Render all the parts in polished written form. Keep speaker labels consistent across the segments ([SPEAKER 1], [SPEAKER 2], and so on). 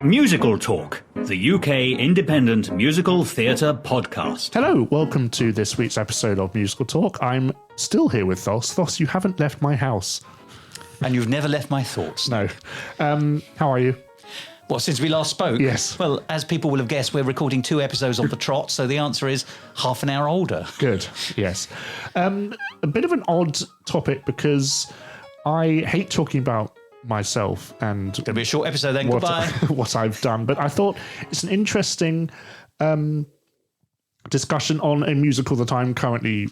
[SPEAKER 1] Musical Talk, the UK independent musical theatre podcast.
[SPEAKER 2] Hello, welcome to this week's episode of Musical Talk. I'm still here with Thos. Thos, you haven't left my house.
[SPEAKER 3] And you've never left my thoughts.
[SPEAKER 2] No. How are you?
[SPEAKER 3] Well, since we last spoke?
[SPEAKER 2] Yes.
[SPEAKER 3] Well, as people will have guessed, we're recording 2 episodes on the trot, so the answer is half an hour older.
[SPEAKER 2] Good, yes. A bit of an odd topic because I hate talking about myself and
[SPEAKER 3] Going to be a short episode then. Goodbye.
[SPEAKER 2] What I've done, but I thought it's an interesting discussion on a musical that I'm currently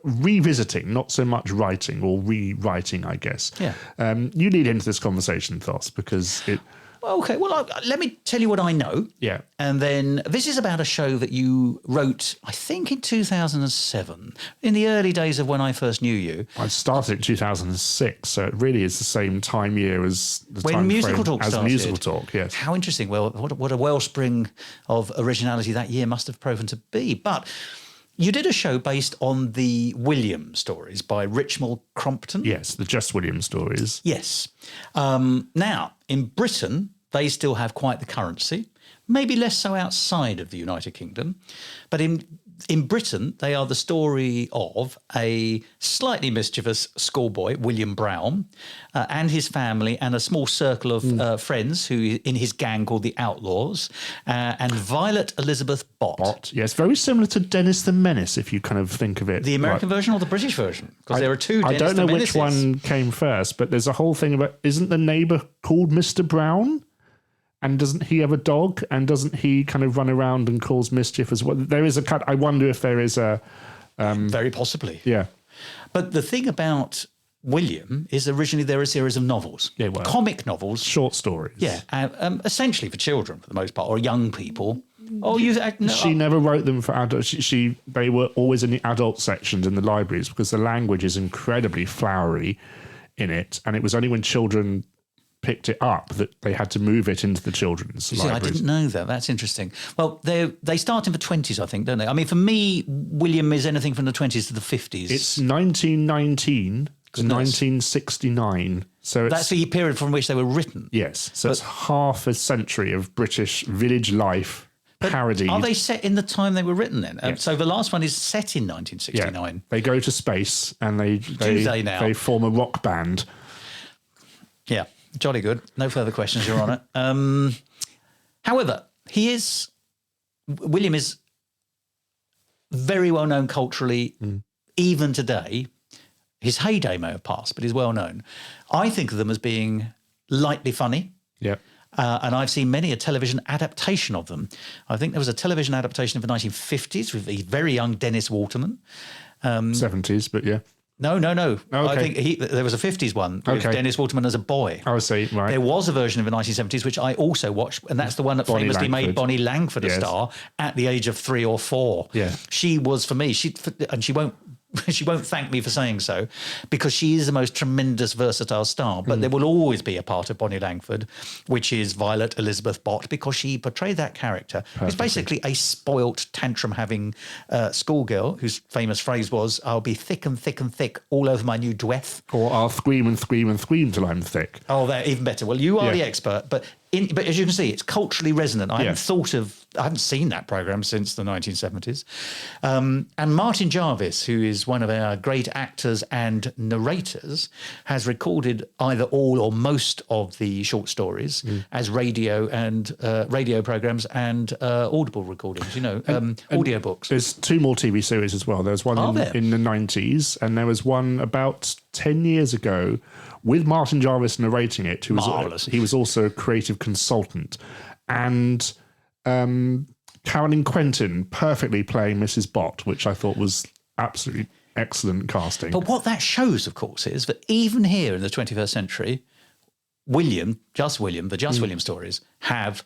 [SPEAKER 2] revisiting, not so much writing or rewriting, I guess.
[SPEAKER 3] Yeah.
[SPEAKER 2] You lead into this conversation, Thos, because it.
[SPEAKER 3] Okay, well, let me tell you what I know.
[SPEAKER 2] Yeah.
[SPEAKER 3] And then this is about a show that you wrote, I think, in 2007, in the early days of when I first knew you.
[SPEAKER 2] I started in 2006, so it really is the same time year as the
[SPEAKER 3] When
[SPEAKER 2] time
[SPEAKER 3] Musical
[SPEAKER 2] frame
[SPEAKER 3] Talk
[SPEAKER 2] as
[SPEAKER 3] started.
[SPEAKER 2] Musical Talk, yes.
[SPEAKER 3] How interesting. Well, what a wellspring of originality that year must have proven to be. But you did a show based on the William stories by Richmal Crompton.
[SPEAKER 2] Yes, the Just William stories.
[SPEAKER 3] Yes. Now, in Britain, they still have quite the currency, maybe less so outside of the United Kingdom. But in Britain, they are the story of a slightly mischievous schoolboy, William Brown, and his family and a small circle of friends who in his gang called the Outlaws, and Violet Elizabeth Bott.
[SPEAKER 2] Yes, very similar to Dennis the Menace, if you kind of think of it.
[SPEAKER 3] The American version or the British version? Because there are two Dennis
[SPEAKER 2] I don't know
[SPEAKER 3] the
[SPEAKER 2] which
[SPEAKER 3] Menaces.
[SPEAKER 2] one came first, but there's a whole thing about, isn't the neighbour called Mr. Brown? And doesn't he have a dog? And doesn't he kind of run around and cause mischief as well? There is a cut. I wonder if there is a...
[SPEAKER 3] Very possibly.
[SPEAKER 2] Yeah.
[SPEAKER 3] But the thing about William is originally they're a series of novels.
[SPEAKER 2] Yeah, well,
[SPEAKER 3] comic novels.
[SPEAKER 2] Short stories.
[SPEAKER 3] Yeah, essentially for children for the most part, or young people.
[SPEAKER 2] She never wrote them for adults. They were always in the adult sections in the libraries because the language is incredibly flowery in it. And it was only when children picked it up that they had to move it into the children's libraries.
[SPEAKER 3] I didn't know that. That's interesting. Well, they start in the 20s, I think, don't they? I mean, for me, William is anything from the 20s to the 50s.
[SPEAKER 2] It's 1919 to 1969. So
[SPEAKER 3] that's the period from which they were written.
[SPEAKER 2] Yes. So it's half a century of British village life parodied.
[SPEAKER 3] Are they set in the time they were written then?
[SPEAKER 2] Yes.
[SPEAKER 3] So the last one is set in 1969.
[SPEAKER 2] Yeah. They go to space and they form a rock band.
[SPEAKER 3] Yeah. Jolly good. No further questions, Your Honour. However, William is very well known culturally, even today. His heyday may have passed, but he's well known. I think of them as being lightly funny.
[SPEAKER 2] Yeah.
[SPEAKER 3] And I've seen many a television adaptation of them. I think there was a television adaptation of the 1950s with the very young Dennis Waterman.
[SPEAKER 2] 70s, but yeah.
[SPEAKER 3] No.
[SPEAKER 2] Okay.
[SPEAKER 3] I think there was a 50s one with Dennis Waterman as a boy.
[SPEAKER 2] I see, right.
[SPEAKER 3] There was a version of the 1970s, which I also watched, and that's the one that famously made Bonnie Langford a star at the age of 3 or 4.
[SPEAKER 2] Yeah.
[SPEAKER 3] She was, for me, and she won't thank me for saying so, because she is the most tremendous, versatile star. But there will always be a part of Bonnie Langford, which is Violet Elizabeth Bott, because she portrayed that character. It's basically a spoilt, tantrum-having schoolgirl whose famous phrase was, "I'll be thick and thick and thick all over my new dress."
[SPEAKER 2] Or I'll scream and scream and scream till I'm thick.
[SPEAKER 3] Oh, they're even better. Well, you are the expert, but as you can see, it's culturally resonant. I haven't seen that program since the 1970s. And Martin Jarvis, who is one of our great actors and narrators, has recorded either all or most of the short stories as radio programs and audible recordings. Audiobooks.
[SPEAKER 2] There's 2 more TV series as well. There's one in the 90s, and there was one about 10 years ago with Martin Jarvis narrating it.
[SPEAKER 3] Marvellous.
[SPEAKER 2] He was also a creative consultant. And Carolyn Quentin perfectly playing Mrs. Bott, which I thought was absolutely excellent casting.
[SPEAKER 3] But what that shows, of course, is that even here in the 21st century, the Just William stories have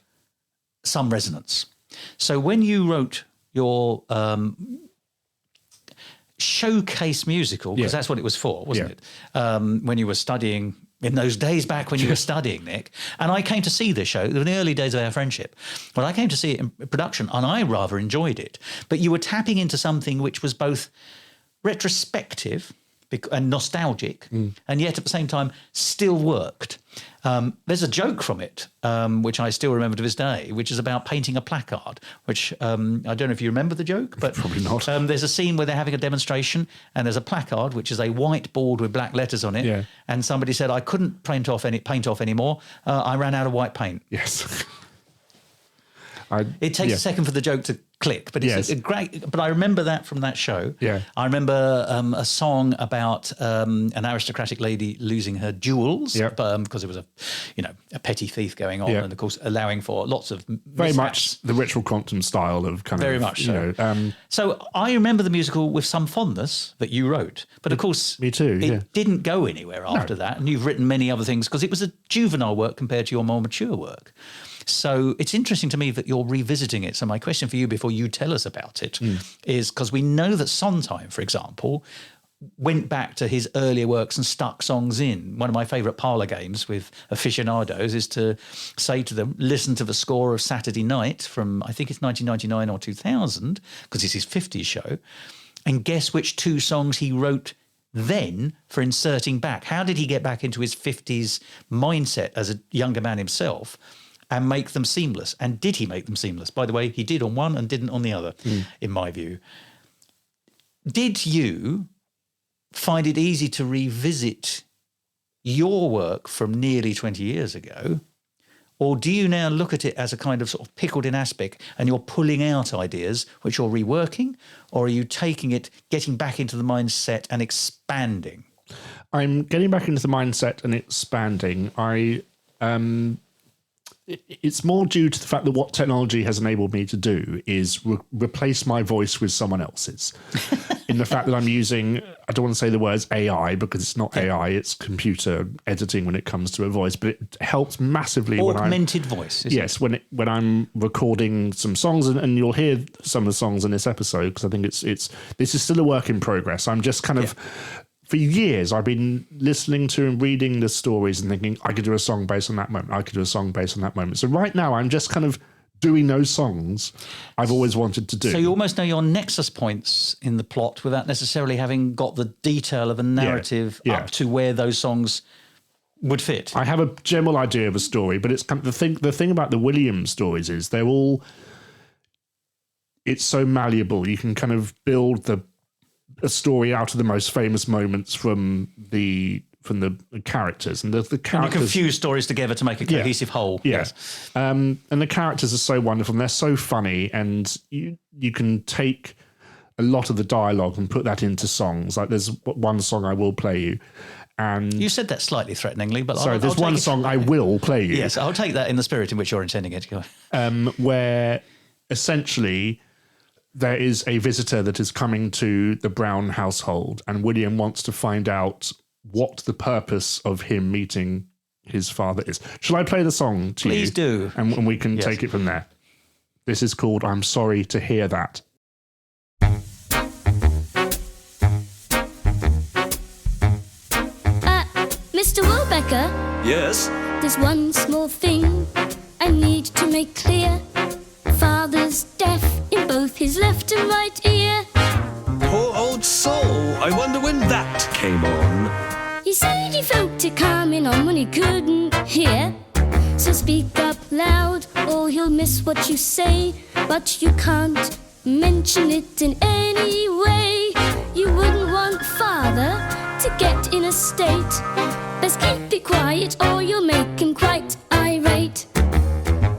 [SPEAKER 3] some resonance. So when you wrote your showcase musical, because that's what it was for, wasn't it? When you were studying, in those days back when you were studying, Nick, and I came to see this show in the early days of our friendship. Well, I came to see it in production and I rather enjoyed it. But you were tapping into something which was both retrospective and nostalgic, and yet at the same time still worked. There's a joke from it, which I still remember to this day, which is about painting a placard, which I don't know if you remember the joke, but
[SPEAKER 2] probably not.
[SPEAKER 3] There's a scene where they're having a demonstration and there's a placard, which is a white board with black letters on it.
[SPEAKER 2] Yeah.
[SPEAKER 3] And somebody said, I couldn't paint off anymore. I ran out of white paint.
[SPEAKER 2] Yes.
[SPEAKER 3] It takes a second for the joke to click, but it's a great. But I remember that from that show.
[SPEAKER 2] Yeah.
[SPEAKER 3] I remember a song about an aristocratic lady losing her jewels, because it was a petty thief going on, and of course allowing for lots of
[SPEAKER 2] very much the Richmal Crompton style of kind
[SPEAKER 3] very
[SPEAKER 2] of
[SPEAKER 3] much so. So I remember the musical with some fondness that you wrote, but of course,
[SPEAKER 2] me too.
[SPEAKER 3] It didn't go anywhere after that, and you've written many other things because it was a juvenile work compared to your more mature work. So it's interesting to me that you're revisiting it. So my question for you before you tell us about it is, because we know that Sondheim, for example, went back to his earlier works and stuck songs in. One of my favourite parlour games with aficionados is to say to them, listen to the score of Saturday Night from, I think it's 1999 or 2000, because it's his 50s show, and guess which two songs he wrote then for inserting back. How did he get back into his 50s mindset as a younger man himself and make them seamless? And did he make them seamless? By the way, he did on one and didn't on the other, in my view. Did you find it easy to revisit your work from nearly 20 years ago? Or do you now look at it as a kind of sort of pickled in aspect and you're pulling out ideas which you're reworking? Or are you taking it, getting back into the mindset and expanding?
[SPEAKER 2] I'm getting back into the mindset and expanding. It's more due to the fact that what technology has enabled me to do is replace my voice with someone else's. In the fact that I'm using, I don't want to say the words AI because it's not AI, it's computer editing when it comes to a voice, but it helps massively
[SPEAKER 3] augmented voice.
[SPEAKER 2] Yes, when I'm recording some songs, and you'll hear some of the songs in this episode because I think this is still a work in progress. I'm just kind of. For years, I've been listening to and reading the stories and thinking, I could do a song based on that moment. I could do a song based on that moment. So right now, I'm just kind of doing those songs I've always wanted to do.
[SPEAKER 3] So you almost know your nexus points in the plot without necessarily having got the detail of a narrative up to where those songs would fit.
[SPEAKER 2] I have a general idea of a story, but it's kind of the thing about the Williams stories is it's so malleable. You can kind of build a story out of the most famous moments from the characters, and the characters.
[SPEAKER 3] And you can fuse stories together to make a cohesive whole.
[SPEAKER 2] Yes, and the characters are so wonderful. And they're so funny, and you can take a lot of the dialogue and put that into songs. Like there's one song I will play you, and
[SPEAKER 3] you said that slightly threateningly, but
[SPEAKER 2] there's one song I will play you.
[SPEAKER 3] Yes, I'll take that in the spirit in which you're intending it.
[SPEAKER 2] Where essentially. There is a visitor that is coming to the Brown household, and William wants to find out what the purpose of him meeting his father is. Shall I play the song to you?
[SPEAKER 3] Please do.
[SPEAKER 2] And we can take it from there. This is called I'm Sorry to Hear That.
[SPEAKER 4] Mr. Wilbecker?
[SPEAKER 5] Yes?
[SPEAKER 4] There's one small thing I need to make clear. Father's deaf in both his left and right ear.
[SPEAKER 5] Poor old soul. I wonder when that came on.
[SPEAKER 4] He said he felt it coming on when he couldn't hear. So speak up loud or he'll miss what you say. But you can't mention it in any way. You wouldn't want father to get in a state. Best keep it quiet or you'll make him quite irate.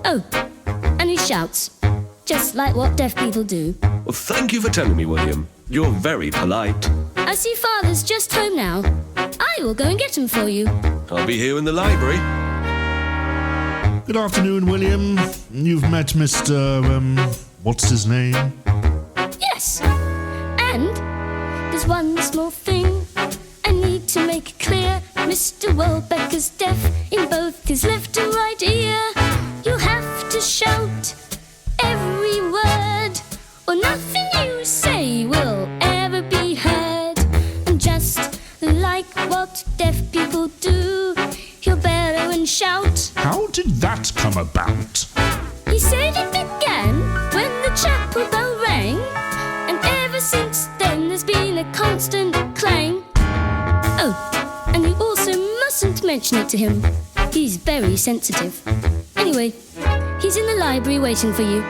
[SPEAKER 4] Oh, and he shouts, just like what deaf people do.
[SPEAKER 5] Well, thank you for telling me, William. You're very polite.
[SPEAKER 4] I see father's just home now. I will go and get him for you.
[SPEAKER 5] I'll be here in the library.
[SPEAKER 2] Good afternoon, William. You've met Mr. What's his name?
[SPEAKER 4] Yes, and there's one small thing I need to make clear. Mr. Welbecker's deaf in both his left and right ear. You have to shout every word, or nothing you say will ever be heard. And just like what deaf people do, he'll bellow and shout.
[SPEAKER 2] How did that come about?
[SPEAKER 4] He said it began when the chapel bell rang, and ever since then there's been a constant clang. Oh, and you also mustn't mention it to him. He's very sensitive. Anyway, he's in the library waiting for you.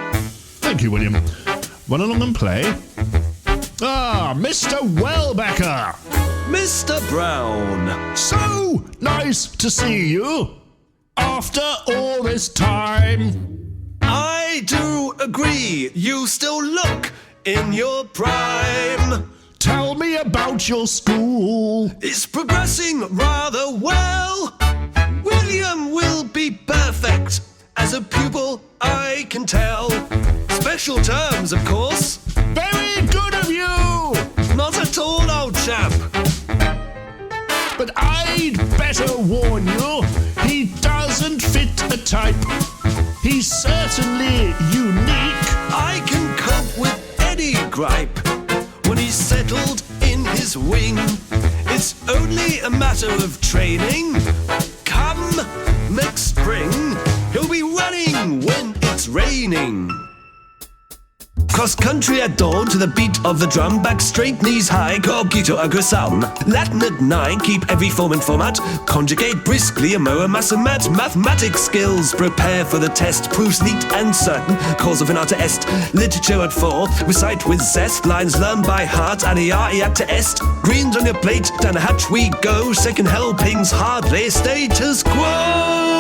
[SPEAKER 2] Thank you, William. Run along and play. Ah, Mr. Welbecker!
[SPEAKER 5] Mr. Brown.
[SPEAKER 2] So nice to see you after all this time.
[SPEAKER 5] I do agree. You still look in your prime.
[SPEAKER 2] Tell me about your school.
[SPEAKER 5] It's progressing rather well. William will be perfect. As a pupil, I can tell. Special terms, of course.
[SPEAKER 2] Very good of you.
[SPEAKER 5] Not at all, old chap.
[SPEAKER 2] But I'd better warn you, he doesn't fit a type. He's certainly unique.
[SPEAKER 5] I can cope with any gripe when he's settled in his wing. It's only a matter of training. Come next spring, he'll be running when it's raining. Cross country at dawn to the beat of the drum. Back straight, knees high, cogito ergo sum. Latin at 9, keep every form and format. Conjugate briskly, amora massamat. Mathematics skills, prepare for the test. Proofs neat and certain, cause of an art est. Literature at 4, recite with zest. Lines learned by heart, aniar to est. Greens on your plate, down the hatch we go. Second helpings, hardly status quo.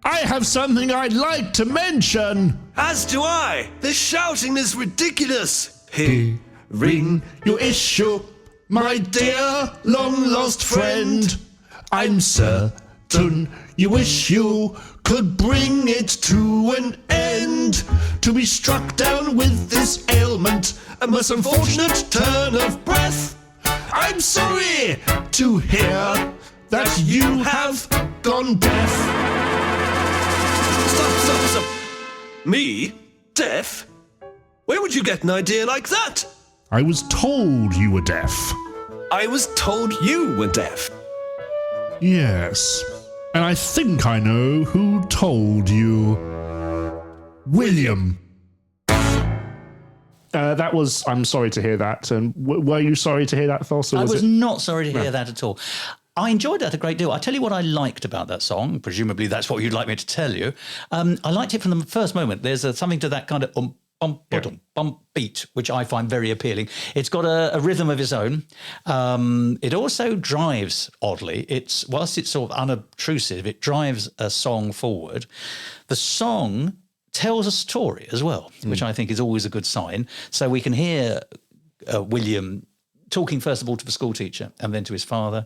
[SPEAKER 2] I have something I'd like to mention.
[SPEAKER 5] As do I. The shouting is ridiculous.
[SPEAKER 2] Ring your issue, my dear long-lost friend. I'm certain you wish you could bring it to an end. To be struck down with this ailment, a most unfortunate turn of breath. I'm sorry to hear that you have gone deaf.
[SPEAKER 5] Stop. Me? Deaf? Where would you get an idea like that?
[SPEAKER 2] I was told you were deaf.
[SPEAKER 5] I was told you were deaf.
[SPEAKER 2] Yes, and I think I know who told you. William. That was. I'm sorry to hear that. And were you sorry to hear that, Thos?
[SPEAKER 3] I was not sorry to hear that at all. I enjoyed that a great deal. I tell you what I liked about that song. Presumably that's what you'd like me to tell you. I liked it from the first moment. There's something to that kind of bump beat, which I find very appealing. It's got a rhythm of its own. It also drives, oddly. Whilst it's sort of unobtrusive, it drives a song forward. The song tells a story as well, which I think is always a good sign. So we can hear William talking first of all to the school teacher and then to his father.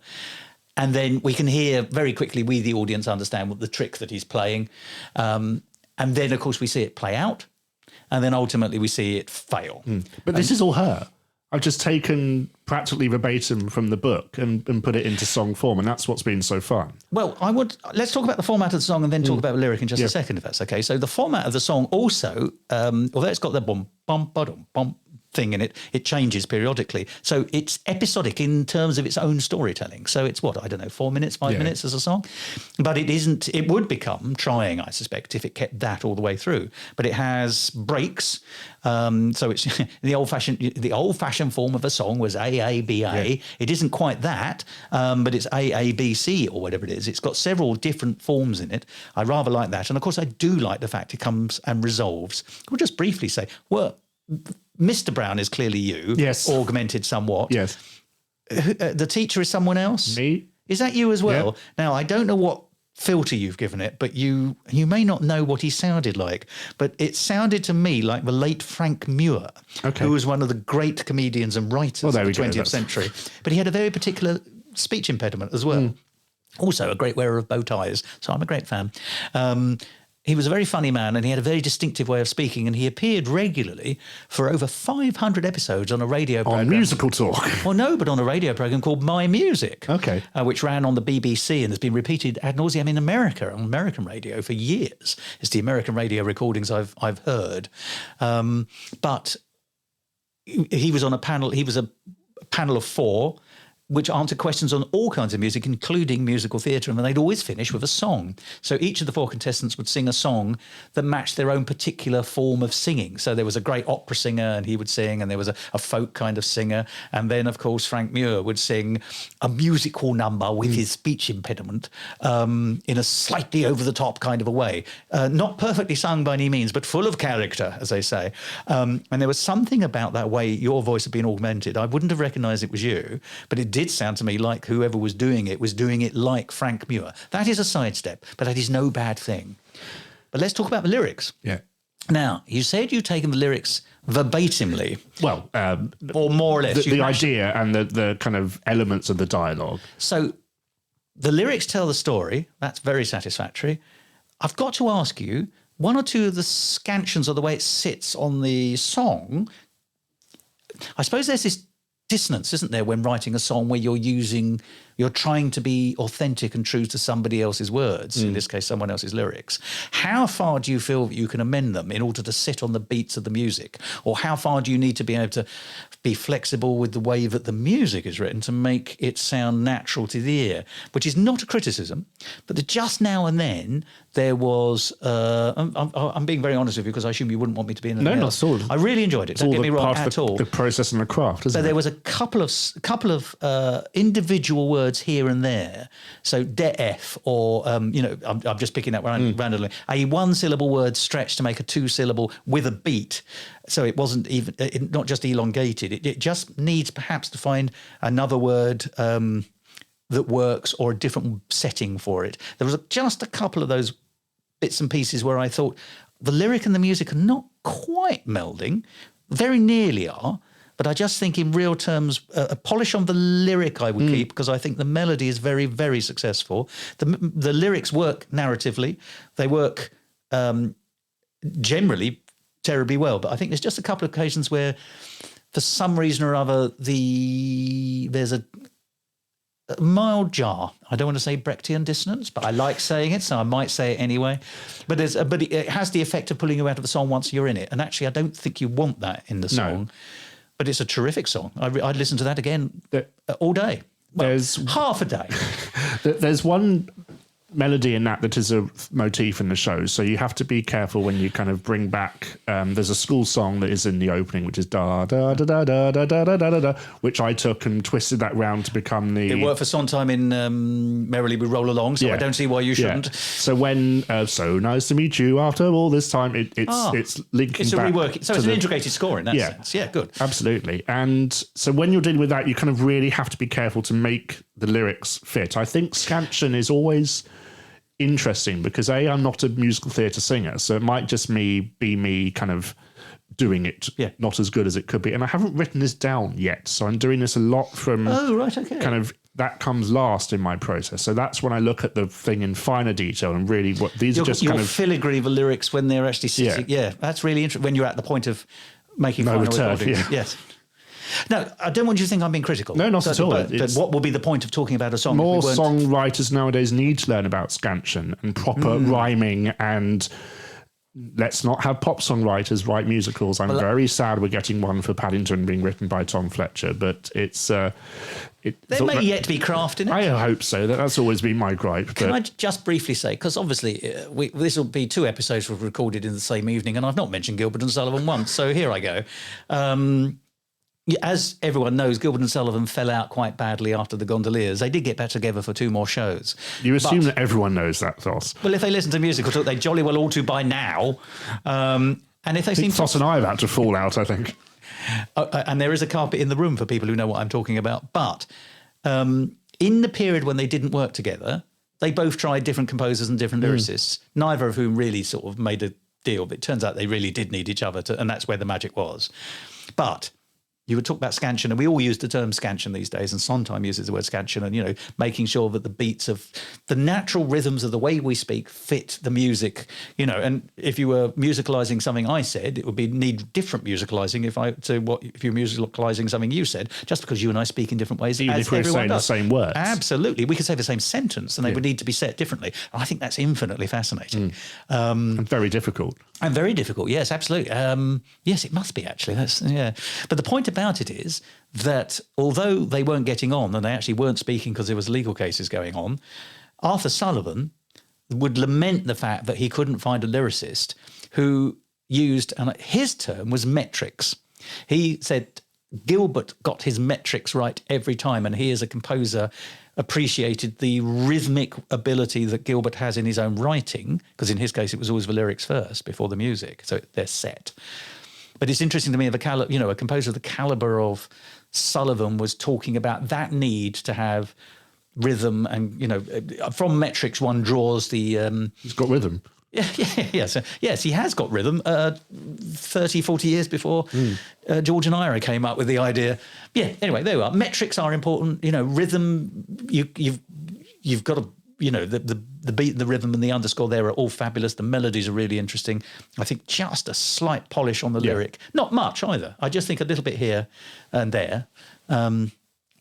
[SPEAKER 3] And then we can hear very quickly, we, the audience, understand what the trick that he's playing. And then, of course, we see it play out. And then ultimately we see it fail.
[SPEAKER 2] But this is all her. I've just taken practically verbatim from the book and put it into song form. And that's what's been so fun.
[SPEAKER 3] Well, let's talk about the format of the song and then talk about the lyric in just a second, if that's okay. So the format of the song also, although it's got the bum, bum, ba-dum, bum, thing in it, it changes periodically. So it's episodic in terms of its own storytelling. So it's 4 minutes, 5 minutes as a song. But it isn't, it would become trying, I suspect, if it kept that all the way through. But it has breaks. So it's the old fashioned form of a song was A-A-B-A. Yeah. It isn't quite that, but it's A-A-B-C or whatever it is. It's got several different forms in it. I rather like that. And of course, I do like the fact it comes and resolves. We'll just briefly say, well, Mr. Brown is clearly you.
[SPEAKER 2] Yes.
[SPEAKER 3] Augmented somewhat.
[SPEAKER 2] Yes.
[SPEAKER 3] The teacher is someone else?
[SPEAKER 2] Me.
[SPEAKER 3] Is that you as well?
[SPEAKER 2] Yep.
[SPEAKER 3] Now, I don't know what filter you've given it, but you may not know what he sounded like, but it sounded to me like the late Frank Muir, who was one of the great comedians and writers of the 20th century. But he had a very particular speech impediment as well. Also a great wearer of bow ties, so I'm a great fan. He was a very funny man and he had a very distinctive way of speaking, and he appeared regularly for over 500 episodes on a radio program.
[SPEAKER 2] On MusicalTalk.
[SPEAKER 3] Well, no, but on a radio program called My Music.
[SPEAKER 2] Okay.
[SPEAKER 3] Which ran on the BBC and has been repeated ad nauseum in America, on American radio for years. It's the American radio recordings I've heard. But he was on a panel. He was a panel of 4. which answered questions on all kinds of music, including musical theatre, and they'd always finish with a song. So each of the 4 contestants would sing a song that matched their own particular form of singing. So there was a great opera singer, and he would sing, and there was a folk kind of singer. And then, of course, Frank Muir would sing a musical number with his speech impediment in a slightly over-the-top kind of a way. Not perfectly sung by any means, but full of character, as they say. And there was something about that way your voice had been augmented. I wouldn't have recognised it was you, but it did sound to me like whoever was doing it like Frank Muir. That is a sidestep, but that is no bad thing. But let's talk about the lyrics.
[SPEAKER 2] Yeah.
[SPEAKER 3] Now, you said you'd taken the lyrics verbatimly.
[SPEAKER 2] Well,
[SPEAKER 3] or more or less.
[SPEAKER 2] the idea and the kind of elements of the dialogue.
[SPEAKER 3] So the lyrics tell the story. That's very satisfactory. I've got to ask you, one or two of the scansions or the way it sits on the song, I suppose there's this dissonance, isn't there, when writing a song where you're trying to be authentic and true to somebody else's words, in this case, someone else's lyrics. How far do you feel that you can amend them in order to sit on the beats of the music? Or how far do you need to be able to be flexible with the way that the music is written to make it sound natural to the ear? Which is not a criticism, but just now and then there was, I'm being very honest with you because I assume you wouldn't want me to be in
[SPEAKER 2] No, not at all.
[SPEAKER 3] I really enjoyed it. Don't get me wrong at all.
[SPEAKER 2] The process and the craft, isn't
[SPEAKER 3] So
[SPEAKER 2] it?
[SPEAKER 3] there was a couple of individual words here and there. So deaf, or I'm just picking that randomly. A 1-syllable word stretched to make a 2-syllable with a beat. So it wasn't even not just elongated. It just needs perhaps to find another word that works or a different setting for it. There was just a couple of those bits and pieces where I thought the lyric and the music are not quite melding, very nearly are. But I just think in real terms, a polish on the lyric I would keep, because I think the melody is very, very successful. The lyrics work narratively. They work generally terribly well. But I think there's just a couple of occasions where, for some reason or other, there's a mild jar. I don't want to say Brechtian dissonance, but I like saying it, so I might say it anyway. But it has the effect of pulling you out of the song once you're in it. And actually, I don't think you want that in the song. No. But it's a terrific song. I'd listen to that again all day. Well, there's half a day.
[SPEAKER 2] There's one melody in that is a motif in the show, so you have to be careful when you kind of bring back. There's a school song that is in the opening, which is da da da da da da da da da da, which I took and twisted that round to become the.
[SPEAKER 3] It worked for Sondheim in Merrily We Roll Along, so I don't see why you shouldn't.
[SPEAKER 2] Yeah. So when so nice to meet you after all this time, it's linking.
[SPEAKER 3] It's a
[SPEAKER 2] back
[SPEAKER 3] reworking, so it's an integrated score in that sense. Yeah, good,
[SPEAKER 2] absolutely. And so when you're dealing with that, you kind of really have to be careful to make the lyrics fit. I think scansion is always interesting because I'm not a musical theatre singer, so it might just be me kind of doing it not as good as it could be. And I haven't written this down yet, so I'm doing this a lot from kind of that comes last in my process. So that's when I look at the thing in finer detail and really what these are just kind of
[SPEAKER 3] filigree the lyrics when they're actually sitting. Yeah, that's really interesting when you're at the point of making final recording. Yes. No, I don't want you to think I'm being critical.
[SPEAKER 2] No, not at all.
[SPEAKER 3] But what will be the point of talking about a song?
[SPEAKER 2] More songwriters nowadays need to learn about scansion and proper rhyming, and let's not have pop songwriters write musicals. I'm very sad we're getting one for Paddington being written by Tom Fletcher, but it's... there
[SPEAKER 3] may yet be craft in it.
[SPEAKER 2] I hope so. That's always been my gripe.
[SPEAKER 3] Can I just briefly say, because obviously this will be 2 episodes we've recorded in the same evening, and I've not mentioned Gilbert and Sullivan once, so here I go. As everyone knows, Gilbert and Sullivan fell out quite badly after the Gondoliers. They did get back together for 2 more shows.
[SPEAKER 2] You assume that everyone knows that, Thos.
[SPEAKER 3] Well, if they listen to Musical Talk, they jolly well ought to by now. And if they
[SPEAKER 2] Thos and I have had to fall out, I think.
[SPEAKER 3] And there is a carpet in the room for people who know what I'm talking about. But in the period when they didn't work together, they both tried different composers and different lyricists, neither of whom really sort of made a deal. But it turns out they really did need each other, and that's where the magic was. But you would talk about scansion, and we all use the term scansion these days, and Sondheim uses the word scansion, and, making sure that the beats of the natural rhythms of the way we speak fit the music, and if you were musicalising something I said, it would need different musicalising if you're musicalising something you said, just because you and I speak in different ways.
[SPEAKER 2] Even if we're saying the same words.
[SPEAKER 3] Absolutely. We could say the same sentence, and they would need to be set differently. I think that's infinitely fascinating.
[SPEAKER 2] And very difficult.
[SPEAKER 3] And very difficult, yes, absolutely. Yes, it must be actually. But the point about it is that although they weren't getting on and they actually weren't speaking because there was legal cases going on, Arthur Sullivan would lament the fact that he couldn't find a lyricist who used, and his term was metrics. He said Gilbert got his metrics right every time, and he as a composer appreciated the rhythmic ability that Gilbert has in his own writing, because in his case it was always the lyrics first before the music, so they're set. But it's interesting to me, a composer of the caliber of Sullivan was talking about that need to have rhythm, and from metrics one draws the.
[SPEAKER 2] He's got rhythm.
[SPEAKER 3] Yes, he has got rhythm. 30, 40 years before George and Ira came up with the idea. Yeah, anyway, there we are. Metrics are important. Rhythm, you've got to, the beat, the rhythm and the underscore there are all fabulous. The melodies are really interesting. I think just a slight polish on the lyric. Not much either. I just think a little bit here and there.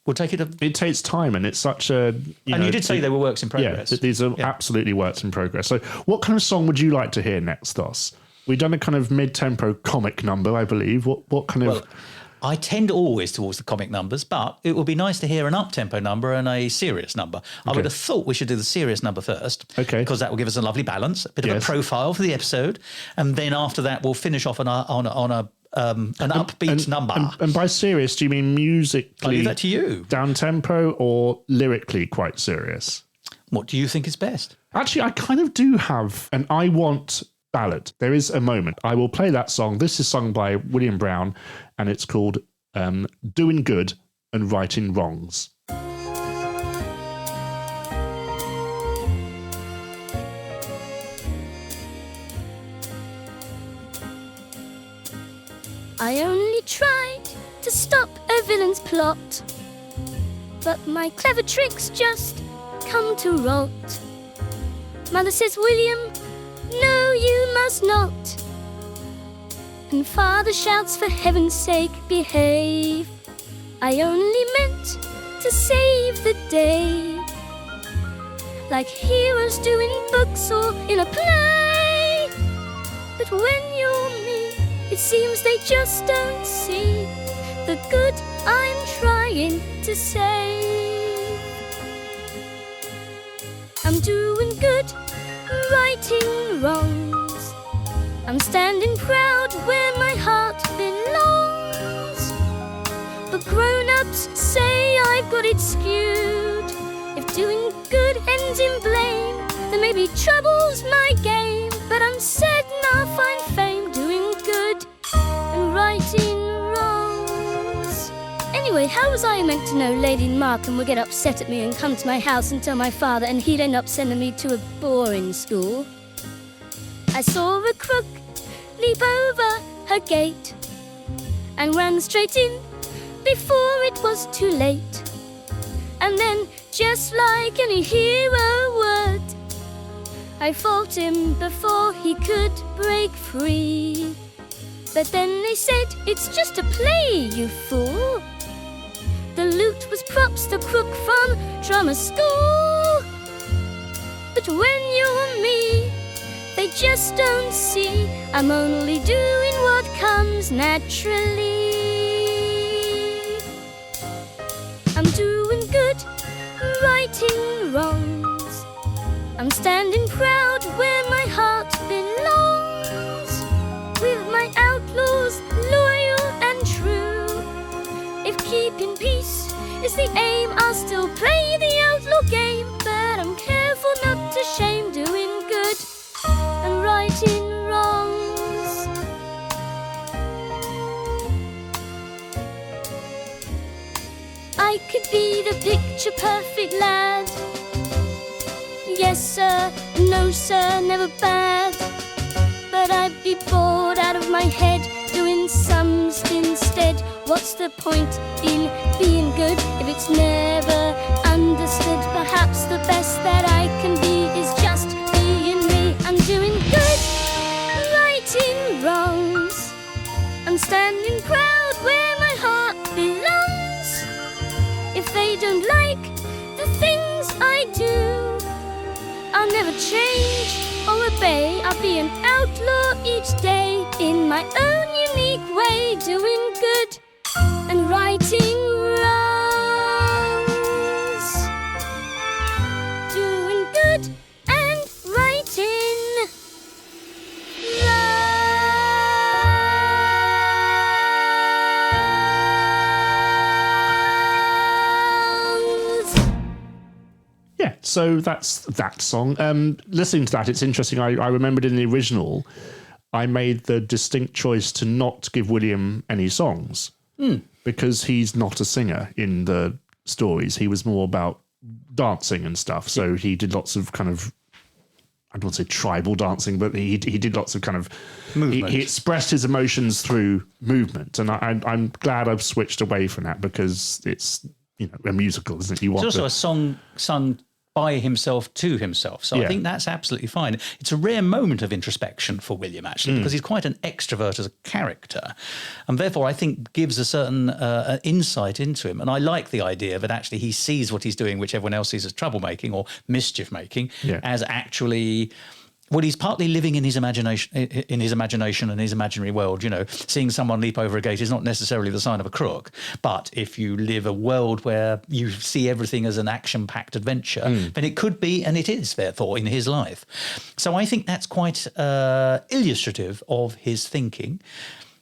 [SPEAKER 3] We'll take it.
[SPEAKER 2] It takes time, and it's such a.
[SPEAKER 3] You did say they were works in progress.
[SPEAKER 2] Yeah, these are absolutely works in progress. So, what kind of song would you like to hear next, Thos? We've done a kind of mid-tempo comic number, I believe. What kind of?
[SPEAKER 3] I tend always towards the comic numbers, but it would be nice to hear an up-tempo number and a serious number. I would have thought we should do the serious number first, because that will give us a lovely balance, a bit of a profile for the episode, and then after that we'll finish off on an upbeat number.
[SPEAKER 2] And by serious, do you mean musically?
[SPEAKER 3] I'll leave that to you.
[SPEAKER 2] Down tempo or lyrically quite serious?
[SPEAKER 3] What do you think is best?
[SPEAKER 2] Actually, I kind of do have an I Want ballad. There is a moment. I will play that song. This is sung by William Brown, and it's called Doing Good and Righting Wrongs.
[SPEAKER 4] I only tried to stop a villain's plot, but my clever tricks just come to rot. Mother says, William, no, you must not. And father shouts, for heaven's sake, behave. I only meant to save the day, like heroes do in books or in a play. But when you're me, it seems they just don't see the good I'm trying to say. I'm doing good, righting wrongs. I'm standing proud where my heart belongs. But grown-ups say I've got it skewed. If doing good ends in blame, then maybe trouble's my game. But I'm certain I'll find fame doing good and righting wrongs. Anyway, how was I meant to know Lady Markham would get upset at me and come to my house and tell my father, and he'd end up sending me to a boarding school? I saw a crook leap over her gate and ran straight in before it was too late. And then, just like any hero would, I fought him before he could break free. But then they said, it's just a play, you fool. The loot was props, the crook from drama school. But when you're me, they just don't see I'm only doing what comes naturally. I'm doing good, righting wrongs. I'm standing proud where my heart belongs, with my outlaws loyal and true. If keeping peace is the aim, I'll still play the outlaw game. But I'm careful not to shame doing good and righting wrongs. I could be the picture-perfect lad. Yes, sir, no, sir, never bad. But I'd be bored out of my head doing sums instead. What's the point in being good if it's never understood? Perhaps the best that I can be is just being me. I'm doing good, righting wrongs. I'm standing proud where my heart belongs. If they don't like the things I do, I'll never change or obey. I'll be an outlaw each day in my own unique way, doing good and righting wrongs. Doing good and righting wrongs.
[SPEAKER 2] Yeah, so that's that song. Listening to that, it's interesting. I remembered in the original, I made the distinct choice to not give William any songs because he's not a singer in the stories. He was more about dancing and stuff. So he did lots of kind of, I don't want to say tribal dancing, but he did lots of kind of
[SPEAKER 3] Movement.
[SPEAKER 2] He expressed his emotions through movement, and I'm glad I've switched away from that because it's a musical, isn't it? You want
[SPEAKER 3] It's also a song sung by himself to himself. So I
[SPEAKER 2] Yeah.
[SPEAKER 3] think that's absolutely fine. It's a rare moment of introspection for William, actually, because he's quite an extrovert as a character. And therefore, I think gives a certain insight into him. And I like the idea that actually he sees what he's doing, which everyone else sees as troublemaking or mischief-making, as actually... Well, he's partly living in his imagination and his imaginary world. Seeing someone leap over a gate is not necessarily the sign of a crook. But if you live a world where you see everything as an action-packed adventure, then it could be, and it is, therefore, in his life. So I think that's quite illustrative of his thinking.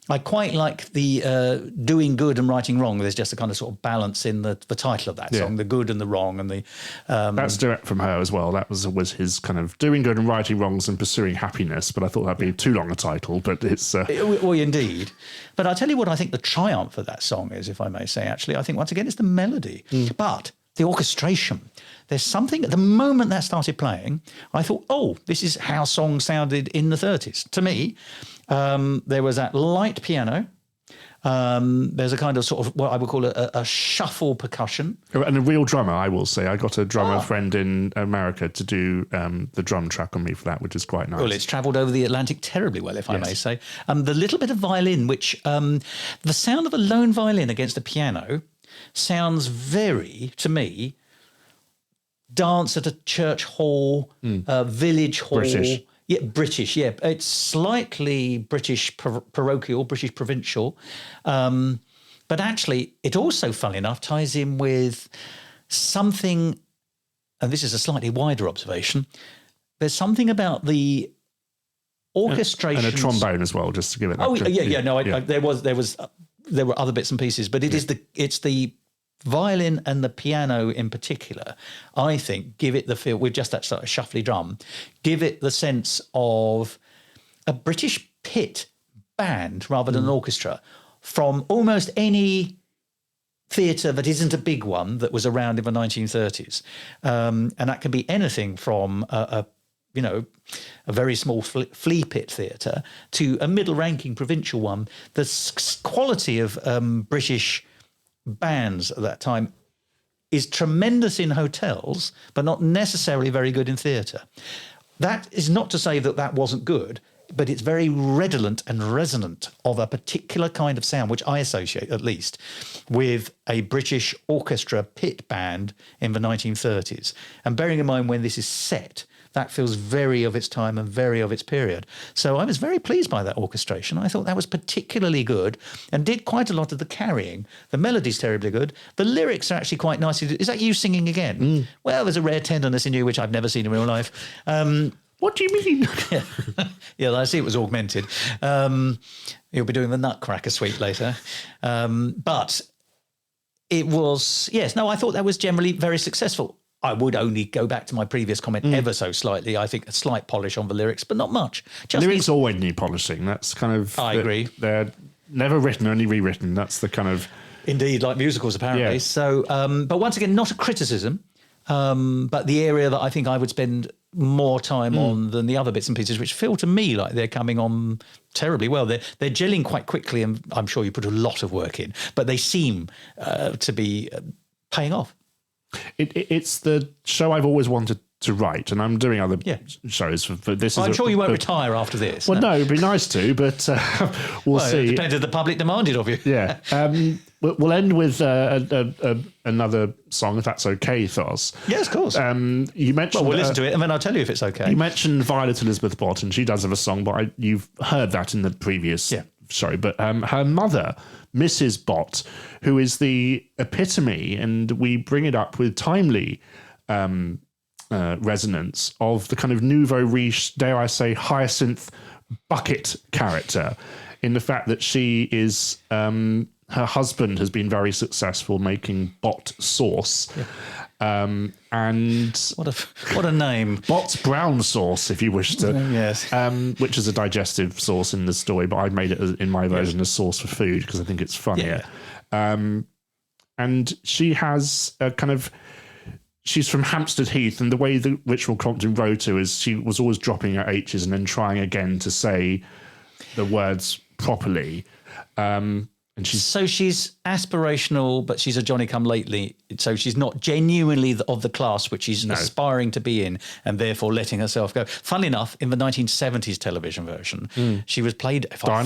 [SPEAKER 3] I quite like the doing good and righting wrong. There's just a kind of sort of balance in the title of that song, the good and the wrong. And the
[SPEAKER 2] that's direct from her as well. That was his kind of doing good and righting wrongs and pursuing happiness. But I thought that'd be too long a title. But it's
[SPEAKER 3] well, indeed. But I'll tell you what I think the triumph of that song is, if I may say. Actually, I think once again it's the melody, but the orchestration. There's something at the moment that started playing, I thought, oh, this is how songs sounded in the 30s. To me, there was that light piano. There's a kind of sort of what I would call a shuffle percussion.
[SPEAKER 2] And a real drummer, I will say. I got a drummer friend in America to do the drum track on me for that, which is quite nice.
[SPEAKER 3] Well, it's travelled over the Atlantic terribly well, if I may say. The little bit of violin, which the sound of a lone violin against a piano sounds very, to me, dance at a church hall, village hall.
[SPEAKER 2] British.
[SPEAKER 3] Yeah, British, yeah. It's slightly British parochial, British provincial. But actually, it also, funnily enough, ties in with something, and this is a slightly wider observation, there's something about the orchestration.
[SPEAKER 2] And a trombone as well, just to give it that.
[SPEAKER 3] Oh, yeah. No, there were other bits and pieces, but it's the violin and the piano in particular, I think, give it the feel, with just that sort of shuffly drum, give it the sense of a British pit band rather than an orchestra from almost any theatre that isn't a big one that was around in the 1930s. And that can be anything from a very small flea pit theatre to a middle-ranking provincial one. The quality of British bands at that time is tremendous in hotels, but not necessarily very good in theatre. That is not to say that wasn't good, but it's very redolent and resonant of a particular kind of sound, which I associate, at least, with a British orchestra pit band in the 1930s. And bearing in mind when this is set, that feels very of its time and very of its period. So I was very pleased by that orchestration. I thought that was particularly good and did quite a lot of the carrying. The melody's terribly good. The lyrics are actually quite nice. Is that you singing again? Well, there's a rare tenderness in you, which I've never seen in real life.
[SPEAKER 2] What do you mean?
[SPEAKER 3] Yeah, I see it was augmented. You'll be doing the Nutcracker suite later. But it was, I thought that was generally very successful. I would only go back to my previous comment ever so slightly. I think a slight polish on the lyrics, but not much.
[SPEAKER 2] Lyrics always need polishing. That's kind of...
[SPEAKER 3] I agree.
[SPEAKER 2] They're never written, only rewritten. That's the kind of...
[SPEAKER 3] Indeed, like musicals, apparently.
[SPEAKER 2] Yeah.
[SPEAKER 3] So, but once again, not a criticism, but the area that I think I would spend more time on than the other bits and pieces, which feel to me like they're coming on terribly well. They're gelling quite quickly, and I'm sure you put a lot of work in, but they seem to be paying off.
[SPEAKER 2] It's the show I've always wanted to write, and I'm doing other shows. But this
[SPEAKER 3] I'm
[SPEAKER 2] is
[SPEAKER 3] sure you won't retire after this.
[SPEAKER 2] Well, no, it'd be nice to, but we'll see.
[SPEAKER 3] It depends if the public demanded of you.
[SPEAKER 2] Yeah. We'll end with another song, if that's okay, Thos.
[SPEAKER 3] Yes, of course.
[SPEAKER 2] You mentioned.
[SPEAKER 3] Well, we'll listen to it, and then I'll tell you if it's okay.
[SPEAKER 2] You mentioned Violet Elizabeth Bott, and she does have a song, but you've heard that in the previous show. But her mother, Mrs. Bott, who is the epitome, and we bring it up with timely resonance of the kind of nouveau riche, dare I say, Hyacinth bucket character, in the fact that she is her husband has been very successful making Bott sauce. And
[SPEAKER 3] what a name.
[SPEAKER 2] Bott's brown sauce, if you wish to.
[SPEAKER 3] Yes.
[SPEAKER 2] Which is a digestive sauce in the story, but I made it in my version as sauce for food because I think it's funnier. And she has a kind of... She's from Hampstead Heath, and the way that Richmal Crompton wrote her is she was always dropping her H's and then trying again to say the words properly. And she's aspirational, but she's a Johnny-come-lately. So she's not genuinely of the class which she's aspiring to be in, and therefore letting herself go. Funnily enough, in the 1970s television version, she was played, by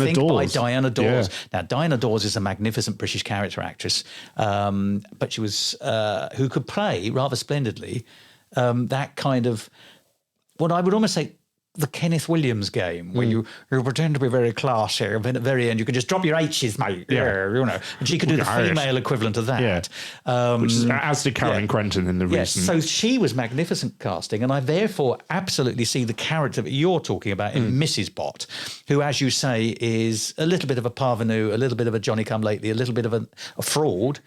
[SPEAKER 2] Diana Dawes. Yeah. Now, Diana Dawes is a magnificent British character actress, but she was who could play rather splendidly that kind of what I would almost say the Kenneth Williams game, where you pretend to be very classy, and then at the very end you can just drop your H's, mate. Yeah, you know. And she could do the female equivalent of that. Yeah. Which is, as did Caroline Quentin in the recent.
[SPEAKER 3] So she was magnificent casting, and I therefore absolutely see the character that you're talking about in Mrs. Bott, who, as you say, is a little bit of a parvenu, a little bit of a Johnny-come-lately, a little bit of a fraud.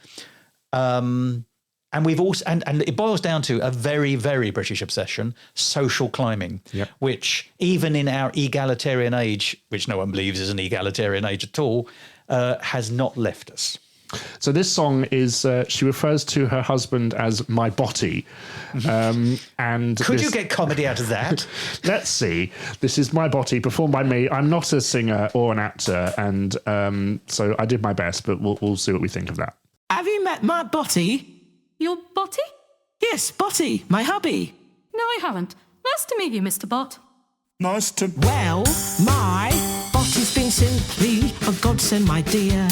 [SPEAKER 3] And we've also, and it boils down to a very, very British obsession, social climbing, which even in our egalitarian age, which no one believes is an egalitarian age at all, has not left us.
[SPEAKER 2] So this song is, she refers to her husband as my botty. And
[SPEAKER 3] could you get comedy out of that?
[SPEAKER 2] Let's see. This is My Botty, performed by me. I'm not a singer or an actor, and so I did my best, but we'll see what we think of that.
[SPEAKER 6] Have you met my botty?
[SPEAKER 7] Your botty?
[SPEAKER 6] Yes, botty, my hubby.
[SPEAKER 7] No, I haven't. Nice to meet you, Mr. Bott.
[SPEAKER 6] Nice to... Well, my botty's been simply a godsend, my dear.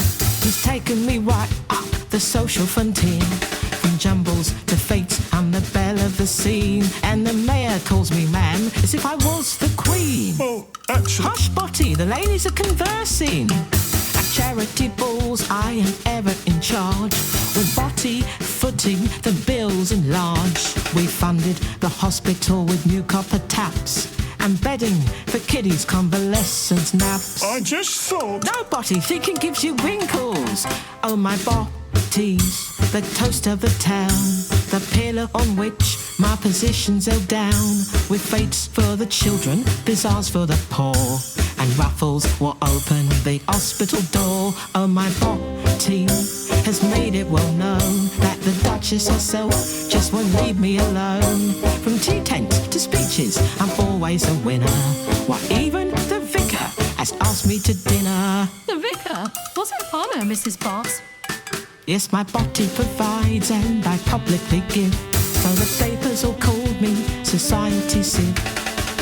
[SPEAKER 6] He's taken me right up the social frontier. From jumbles to fates, I'm the belle of the scene. And the mayor calls me ma'am, as if I was the queen. Oh, actually... Hush, botty, the ladies are conversing. At charity balls, I am ever in charge. With botty footing the bills enlarge. We funded the hospital with new copper taps and bedding for kiddies' convalescent naps. I just thought... No, botty, thinking gives you wrinkles. Oh, my botty's the toast of the town, the pillar on which my position's held down. With fates for the children, bazaars for the poor, and Raffles will open the hospital door. Oh, my botty has made it well known that the Duchess herself just won't leave me alone. From tea tent to speeches, I'm always a winner. Why, even the vicar has asked me to dinner.
[SPEAKER 7] The vicar? What an honour, Mrs. Bott.
[SPEAKER 6] Yes, my botty provides and I publicly give. So the papers all called me Society Civ.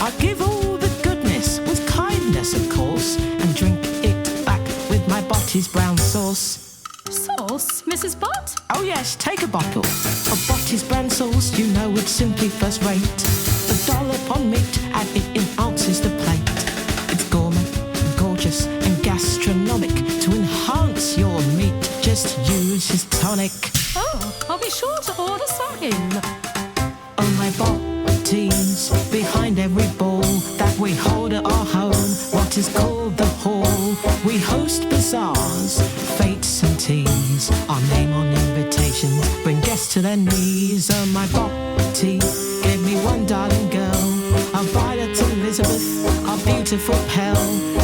[SPEAKER 6] I give all the goodness with kindness, of course, and drink it back with my botty's brown sauce.
[SPEAKER 7] Sauce, Mrs. Bott?
[SPEAKER 6] Oh yes, take a bottle of Botty's brand sauce. You know it's simply first rate. The dollop on meat and it enhances the plate. It's gourmet, gorgeous and gastronomic. To enhance your meat, just use his tonic.
[SPEAKER 7] Oh, I'll be sure to order some in.
[SPEAKER 6] Oh, my botties, behind every ball that we hold at our home, what is called the hall. We host bazaars, fates and teas. Our name on invitations bring guests to their knees. Oh, my botty gave me one darling girl, our Violet Elizabeth, our beautiful Pell.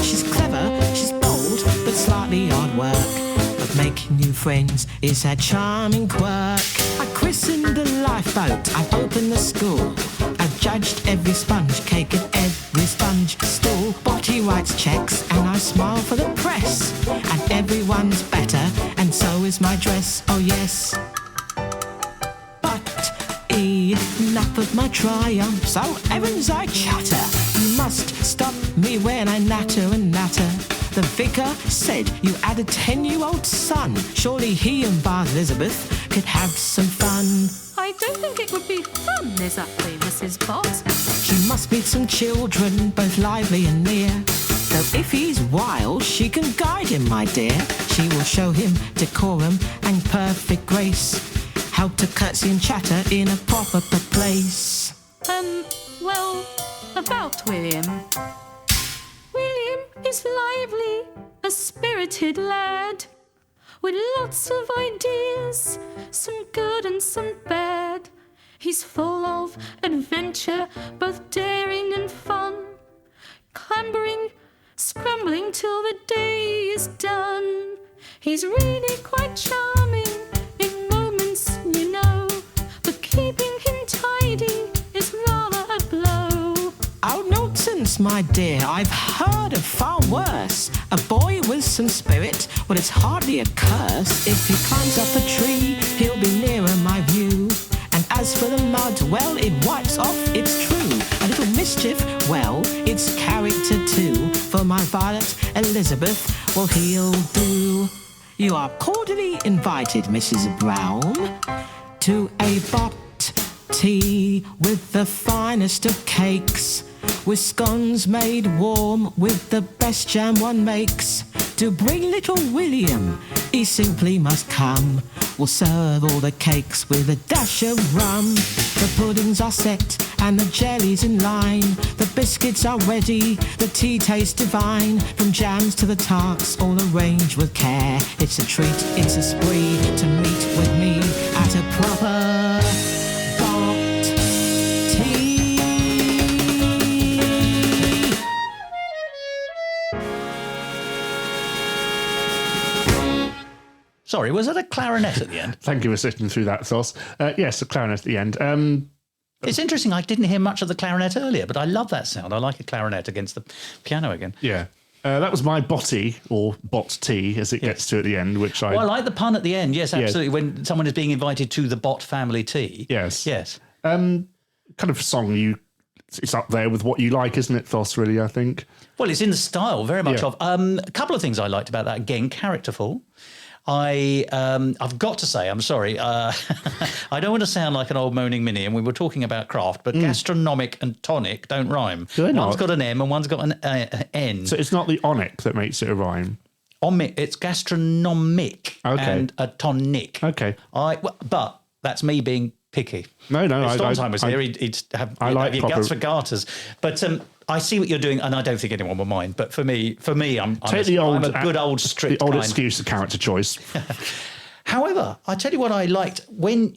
[SPEAKER 6] She's clever, she's bold, but slightly hard work. But making new friends is her charming quirk. I christened the lifeboat, I opened the school. I've judged every sponge cake and every sponge stool. Botty writes checks and I smile for the press. And everyone's better and so is my dress, oh yes. But enough of my triumphs. Oh, heavens, I chatter. You must stop me when I natter and natter. The vicar said you had a 10-year-old son. Surely he and Bar Elizabeth could have some fun.
[SPEAKER 7] I don't think it would be fun exactly, Mrs. Bott.
[SPEAKER 6] She must meet some children, both lively and near. Though if he's wild, she can guide him, my dear. She will show him decorum and perfect grace, how to curtsy and chatter in a proper place.
[SPEAKER 7] Well, about William. William is lively, a spirited lad, with lots of ideas, some good and some bad. He's full of adventure, both daring and fun, clambering, scrambling till the day is done. He's really quite charming in moments, you know, but keeping him tidy is rather a blow.
[SPEAKER 6] Oh, nonsense, my dear, I've heard of far worse. A boy with some spirit, well, it's hardly a curse. If he climbs up a tree, he'll be nearer my view. And as for the mud, well, it wipes off, it's true. A little mischief, well, it's character too. For my Violet Elizabeth, well, he'll do. You are cordially invited, Mrs. Brown, to a bot tea with the finest of cakes, with scones made warm with the best jam one makes. To bring little William, he simply must come. We'll serve all the cakes with a dash of rum. The puddings are set and the jellies in line. The biscuits are ready, the tea tastes divine. From jams to the tarts, all arranged with care. It's a treat, it's a spree to meet with me at a proper bot tea.
[SPEAKER 3] Sorry, was that a clarinet at the end?
[SPEAKER 2] Thank you for sitting through that, Thos. Yes, a clarinet at the end.
[SPEAKER 3] It's interesting. I didn't hear much of the clarinet earlier, but I love that sound. I like a clarinet against the piano again.
[SPEAKER 2] Yeah. That was my botty, or bot tea, as it gets to at the end, which I...
[SPEAKER 3] Well, I like the pun at the end. Yes, absolutely. When someone is being invited to the Bott family tea.
[SPEAKER 2] Yes.
[SPEAKER 3] Yes.
[SPEAKER 2] Kind of song it's up there with what you like, isn't it, Thos, really, I think?
[SPEAKER 3] Well, it's in the style, very much of. A couple of things I liked about that. Again, characterful. I've got to say, I'm sorry, I don't want to sound like an old moaning Minnie, and we were talking about craft, but gastronomic and tonic don't rhyme. One's got an M and one's got an N.
[SPEAKER 2] So it's not the onic that makes it a rhyme?
[SPEAKER 3] It's gastronomic and a tonic.
[SPEAKER 2] Okay.
[SPEAKER 3] But that's me being picky.
[SPEAKER 2] No.
[SPEAKER 3] If Stormtime was here, he'd have your guts for garters. But I see what you're doing, and I don't think anyone will mind. But for me, I'm a good old strict
[SPEAKER 2] the old
[SPEAKER 3] kind.
[SPEAKER 2] excuse of character choice.
[SPEAKER 3] However, I tell you what I liked when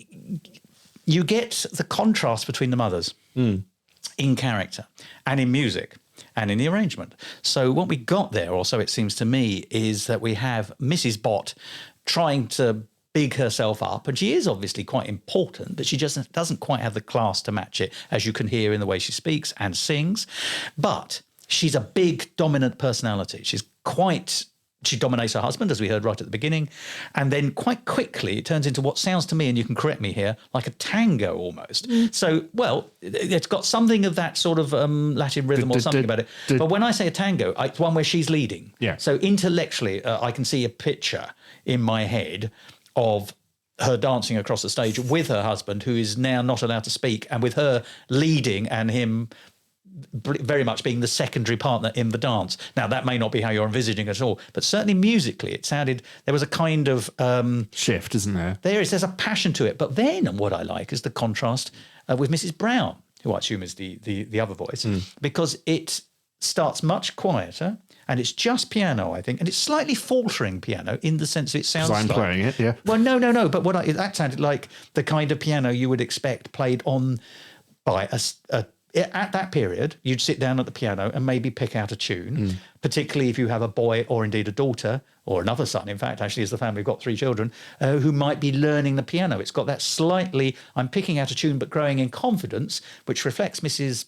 [SPEAKER 3] you get the contrast between the mothers in character and in music and in the arrangement. So what we got there, or so it seems to me, is that we have Mrs. Bott trying to big herself up, and she is obviously quite important, but she just doesn't quite have the class to match it, as you can hear in the way she speaks and sings. But she's a big dominant personality. She dominates her husband, as we heard right at the beginning, and then quite quickly it turns into what sounds to me, and you can correct me here, like a tango almost. So, well, it's got something of that sort of Latin rhythm or something about it. But when I say a tango, it's one where she's leading.
[SPEAKER 2] Yeah.
[SPEAKER 3] So intellectually, I can see a picture in my head of her dancing across the stage with her husband, who is now not allowed to speak, and with her leading and him very much being the secondary partner in the dance. Now, that may not be how you're envisaging it at all, but certainly musically, it sounded, there was a kind of...
[SPEAKER 2] shift, isn't there?
[SPEAKER 3] There's a passion to it. But then what I like is the contrast with Mrs. Brown, who I assume is the other voice, because it starts much quieter, and it's just piano, I think, and it's slightly faltering piano in the sense that it sounds like...
[SPEAKER 2] I'm playing it, yeah.
[SPEAKER 3] Well, no, but that sounded like the kind of piano you would expect played on by at that period. You'd sit down at the piano and maybe pick out a tune, particularly if you have a boy or indeed a daughter, or another son, in fact, actually, as the family have got 3 children, who might be learning the piano. It's got that slightly, I'm picking out a tune but growing in confidence, which reflects Mrs.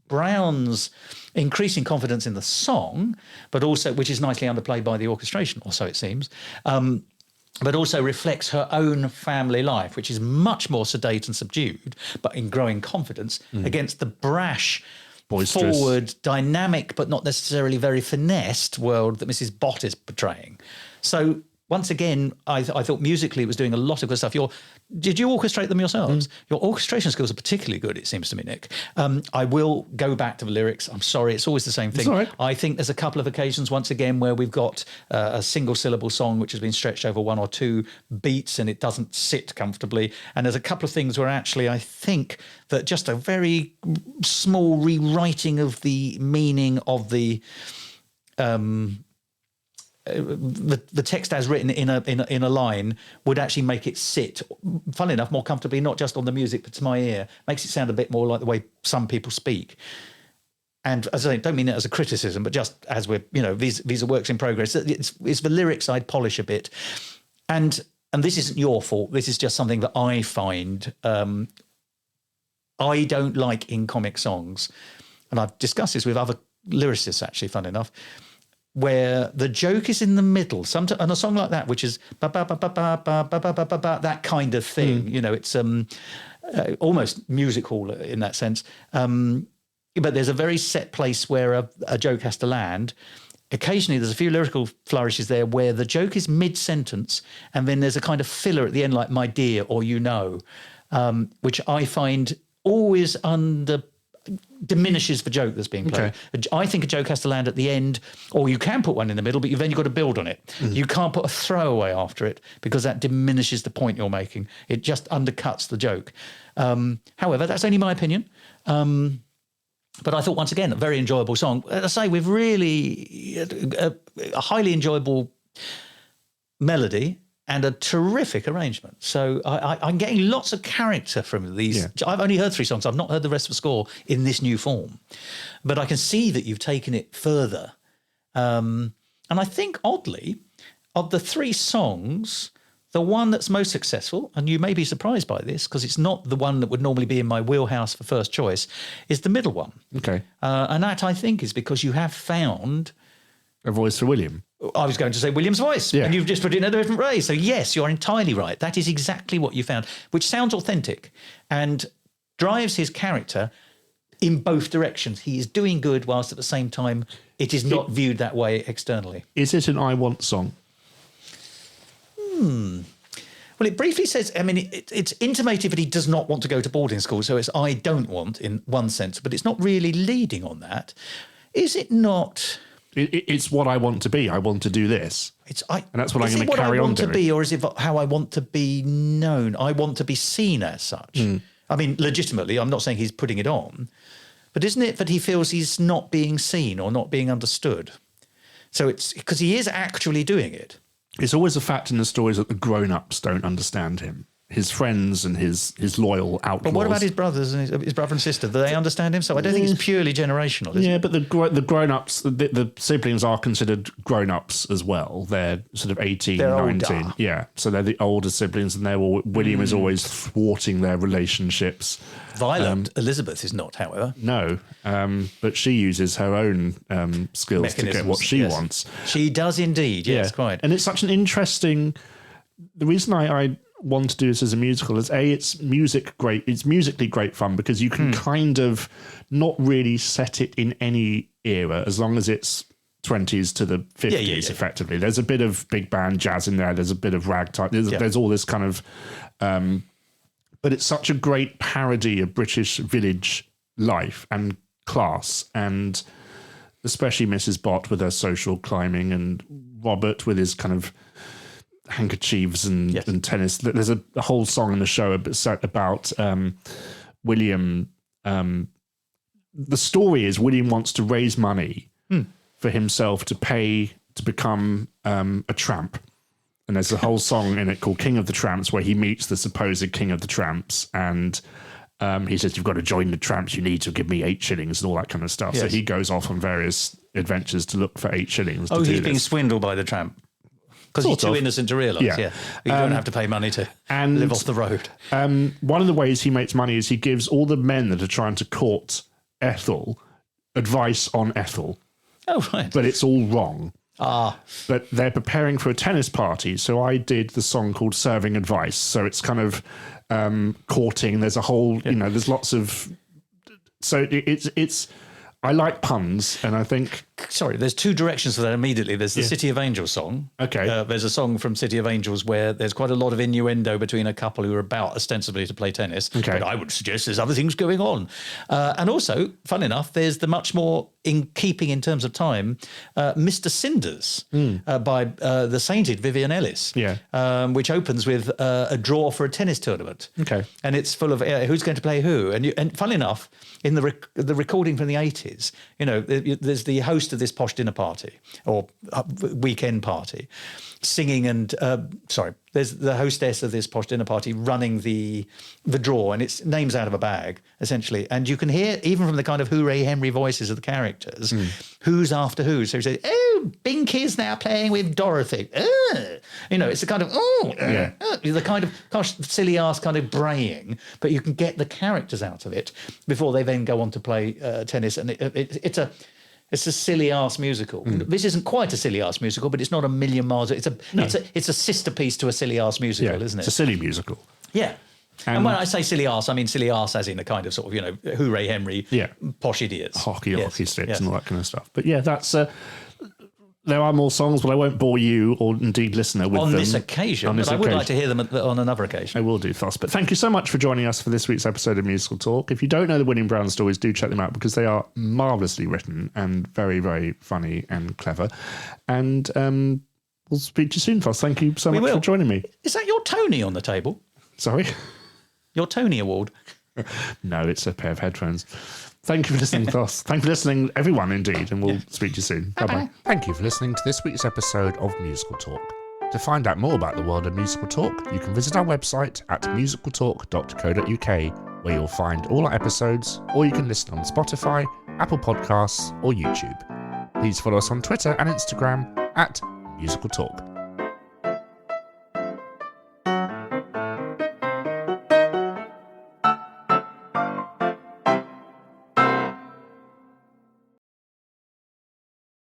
[SPEAKER 3] Brown's increasing confidence in the song, but also, which is nicely underplayed by the orchestration, or so it seems. but also reflects her own family life, which is much more sedate and subdued, but in growing confidence, against the brash,
[SPEAKER 2] Boisterous,
[SPEAKER 3] forward, dynamic, but not necessarily very finessed world that Mrs. Bott is portraying. So once again, I thought musically it was doing a lot of good stuff. Did you orchestrate them yourselves? Your orchestration skills are particularly good, it seems to me, Nick. I will go back to the lyrics. I'm sorry, it's always the same thing.
[SPEAKER 2] It's all right.
[SPEAKER 3] I think there's a couple of occasions, once again, where we've got a single syllable song which has been stretched over one or two beats and it doesn't sit comfortably. And there's a couple of things where actually I think that just a very small rewriting of the meaning of the text as written in a line would actually make it sit, funnily enough, more comfortably, not just on the music, but to my ear. Makes it sound a bit more like the way some people speak. And as I say, don't mean that as a criticism, but just as we're, these are works in progress. It's the lyrics I'd polish a bit. And this isn't your fault. This is just something that I find I don't like in comic songs. And I've discussed this with other lyricists, actually, fun enough, where the joke is in the middle. And a song like that, which is ba ba ba ba ba ba ba ba ba ba ba, that kind of thing. It's almost music hall in that sense. But there's a very set place where a joke has to land. Occasionally, there's a few lyrical flourishes there where the joke is mid-sentence, and then there's a kind of filler at the end, like "my dear" or "you know," which I find always diminishes the joke that's being played. Okay. I think a joke has to land at the end, or you can put one in the middle, but you've got to build on it. You can't put a throwaway after it because that diminishes the point you're making. It just undercuts the joke. However, that's only my opinion. But I thought, once again, a very enjoyable song. As I say, with really a highly enjoyable melody and a terrific arrangement. So I'm getting lots of character from these. Yeah. I've only heard 3 songs. I've not heard the rest of the score in this new form. But I can see that you've taken it further. And I think, oddly, of the 3 songs, the one that's most successful, and you may be surprised by this because it's not the one that would normally be in my wheelhouse for first choice, is the middle one.
[SPEAKER 2] Okay.
[SPEAKER 3] And that, I think, is because you have found
[SPEAKER 2] a voice for William.
[SPEAKER 3] I was going to say William's voice, and you've just put it in a different way. So yes, you're entirely right. That is exactly what you found, which sounds authentic and drives his character in both directions. He is doing good whilst at the same time it is not viewed that way externally.
[SPEAKER 2] Is it an I Want song?
[SPEAKER 3] Well, it briefly says, I mean, it's intimated that he does not want to go to boarding school, so it's I don't want in one sense, but it's not really leading on that. Is it not?
[SPEAKER 2] It's what I want to be. I want to do this. And that's what I'm going to carry on doing. Is it what I want to
[SPEAKER 3] be, or is it how I want to be known? I want to be seen as such. I mean, legitimately, I'm not saying he's putting it on, but isn't it that he feels he's not being seen or not being understood? So it's because he is actually doing it.
[SPEAKER 2] It's always a fact in the stories that the grown-ups don't understand him. His friends and his loyal outlaws.
[SPEAKER 3] But what about his brothers and his brother and sister? Do they understand him? So I don't think it's purely generational, is it?
[SPEAKER 2] But the grown-ups, the siblings are considered grown-ups as well. They're sort of 18,
[SPEAKER 3] they're
[SPEAKER 2] 19.
[SPEAKER 3] Older.
[SPEAKER 2] Yeah, so they're the older siblings, and William is always thwarting their relationships.
[SPEAKER 3] Violet Elizabeth is not, however.
[SPEAKER 2] No, but she uses her own skills to get what she wants.
[SPEAKER 3] She does indeed, yes, quite.
[SPEAKER 2] And it's such an interesting... The reason I want to do this as a musical is it's musically great fun because you can kind of not really set it in any era as long as it's 20s to the 50s effectively. There's a bit of big band jazz in there, there's a bit of ragtime, there's all this kind of but it's such a great parody of British village life and class, and especially Mrs. Bott with her social climbing and Robert with his kind of handkerchiefs and tennis. There's a whole song in the show about William. The story is William wants to raise money for himself to pay to become a tramp. And there's a whole song in it called King of the Tramps where he meets the supposed King of the Tramps, and he says, "You've got to join the tramps, you need to give me 8 shillings and all that kind of stuff." Yes. So he goes off on various adventures to look for 8 shillings.
[SPEAKER 3] He's being swindled by the tramp. Because you're too innocent to realise, You don't have to pay money to live off the road.
[SPEAKER 2] One of the ways he makes money is he gives all the men that are trying to court Ethel advice on Ethel.
[SPEAKER 3] Oh, right.
[SPEAKER 2] But it's all wrong. But they're preparing for a tennis party. So I did the song called Serving Advice. So it's kind of courting. There's a whole, there's lots of... So it's I like puns, and I think...
[SPEAKER 3] Sorry, there's two directions for that immediately. There's the City of Angels song.
[SPEAKER 2] Okay.
[SPEAKER 3] There's a song from City of Angels where there's quite a lot of innuendo between a couple who are about ostensibly to play tennis.
[SPEAKER 2] Okay.
[SPEAKER 3] But I would suggest there's other things going on. And also, fun enough, there's the much more in keeping in terms of time, Mr. Cinders by the sainted Vivian Ellis, which opens with a draw for a tennis tournament.
[SPEAKER 2] Okay.
[SPEAKER 3] And it's full of who's going to play who. And fun enough, in the recording from the 80s, there's the host of this posh dinner party or weekend party singing and there's the hostess of this posh dinner party running the draw, and it's names out of a bag essentially, and you can hear even from the kind of hooray Henry voices of the characters who's after who. So he says, oh, Binky's now playing with Dorothy. It's the kind of the kind of silly ass kind of braying, but you can get the characters out of it before they then go on to play tennis, and it's a silly ass musical. This isn't quite a silly ass musical, but it's not a million miles. It's a sister piece to a silly ass musical, isn't it?
[SPEAKER 2] It's a silly musical.
[SPEAKER 3] Yeah. And when I say silly ass, I mean silly ass as in a kind of sort of, hooray Henry, posh idiots.
[SPEAKER 2] Hockey sticks and all that kind of stuff. But yeah, that's... there are more songs, but I won't bore you or indeed listener with them.
[SPEAKER 3] On this occasion, but I would like to hear them on another occasion.
[SPEAKER 2] I will do, Thos. But thank you so much for joining us for this week's episode of Musical Talk. If you don't know the William Brown stories, do check them out because they are marvellously written and very, very funny and clever. And we'll speak to you soon, Thos. Thank you so much for joining me.
[SPEAKER 3] Is that your Tony on the table?
[SPEAKER 2] Sorry?
[SPEAKER 3] Your Tony Award?
[SPEAKER 2] No, it's a pair of headphones. Thank you for listening, Thos. Thank you for listening, everyone, indeed, and we'll speak to you soon. Bye-bye. Thank you for listening to this week's episode of Musical Talk. To find out more about the world of musical talk, you can visit our website at musicaltalk.co.uk, where you'll find all our episodes, or you can listen on Spotify, Apple Podcasts, or YouTube. Please follow us on Twitter and Instagram at Musical Talk.